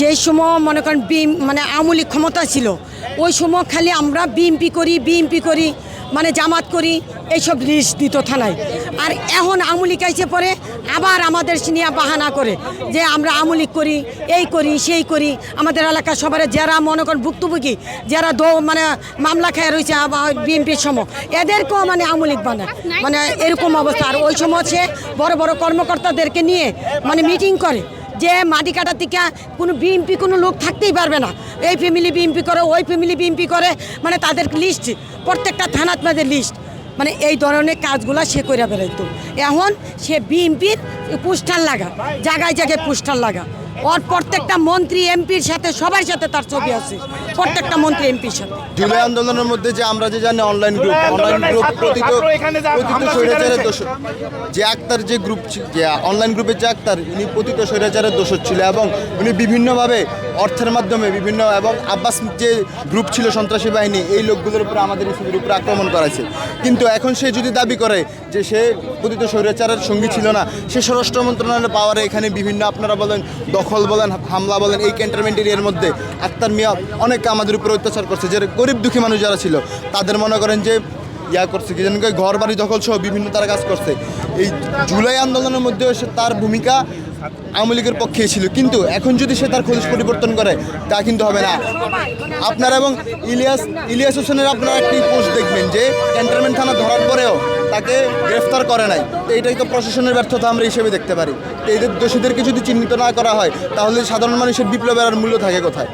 যেই সময় মনে করেন মানে আওয়ামী লীগ ক্ষমতা ছিল ওই সময় খালি আমরা বিএমপি করি মানে জামাত করি এইসব লিস্ট দিত থানায়। আর এখন আওয়ামী লীগ আইসে পরে আবার আমাদের নিয়ে বাহানা করে যে আমরা আওয়ামী লীগ করি, এই করি সেই করি। আমাদের এলাকার সবার যারা মনে করেন ভুক্তভোগী, যারা মানে মামলা খেয়ে রয়েছে বিএনপির সময়, এদেরকেও মানে আওয়ামী লীগ মানে এরকম অবস্থা। আর ওই সময় সে বড় বড় কর্মকর্তাদেরকে নিয়ে মানে মিটিং করে যে মাটি কাটার থেকে কোনো বিএমপি কোনো লোক থাকতেই পারবে না, এই ফ্যামিলি বিএমপি করে, ওই ফ্যামিলি বিএমপি করে, মানে তাদের লিস্ট প্রত্যেকটা থানাত তাদের লিস্ট, মানে এই ধরনের কাজগুলো সে করে বেড়াইতো। এখন সে বিএমপির পোস্টার লাগা, জায়গায় জায়গায় পোস্টার লাগা, ওর প্রত্যেকটা মন্ত্রী এমপির সাথে সবার সাথে তার ছবি আছে, প্রত্যেকটা মন্ত্রী এমপির সাথে। জুলাই আন্দোলনের মধ্যে যে আমরা যে জানি অনলাইন গ্রুপ প্রতিত স্বৈরাচারের দোষর যে আক্তার, যে গ্রুপ যে অনলাইন গ্রুপের যে আক্তার, উনি প্রতিত স্বৈরাচারের দোষর ছিল এবং উনি বিভিন্নভাবে অর্থের মাধ্যমে বিভিন্ন এবং আব্বাস যে গ্রুপ ছিল সন্ত্রাসী বাহিনী, এই লোকগুলোর উপরে আমাদের ইসিবির উপরে আক্রমণ করাইছে। কিন্তু এখন সে যদি দাবি করে যে সে প্রতিত স্বৈরাচারের সঙ্গী ছিল না, সে স্বরাষ্ট্র মন্ত্রণালয়ের পাওয়ারে এখানে বিভিন্ন আপনারা বলেন দখল বলেন, হামলা বলেন, এই ক্যান্টনমেন্ট এরিয়ার মধ্যে আক্তার মিয়া অনেক আমাদের উপরে অত্যাচার করছে। যে গরিব দুঃখী মানুষ যারা ছিল তাদের মনে করেন যে করছে কি যেন ঘর বাড়ি দখল সহ বিভিন্ন তারা কাজ করছে। এই জুলাই আন্দোলনের মধ্যেও সে তার ভূমিকা আওয়ামী লীগের পক্ষে ছিল, কিন্তু এখন যদি সে তার খোঁজ পরিবর্তন করে তা কিন্তু হবে না। আপনারা এবং ইলিয়াস হোসেনের আপনারা একটি পোস্ট দেখবেন যে ক্যান্টনমেন্ট থানা ধরার পরেও তাকে গ্রেফতার করে নাই। তো এইটাই তো প্রশাসনের ব্যর্থতা আমরা হিসেবে দেখতে পারি। তো এদের দোষীদেরকে যদি চিহ্নিত না করা হয় তাহলে সাধারণ মানুষের বিপ্লবের আর মূল্য থাকে কোথায়?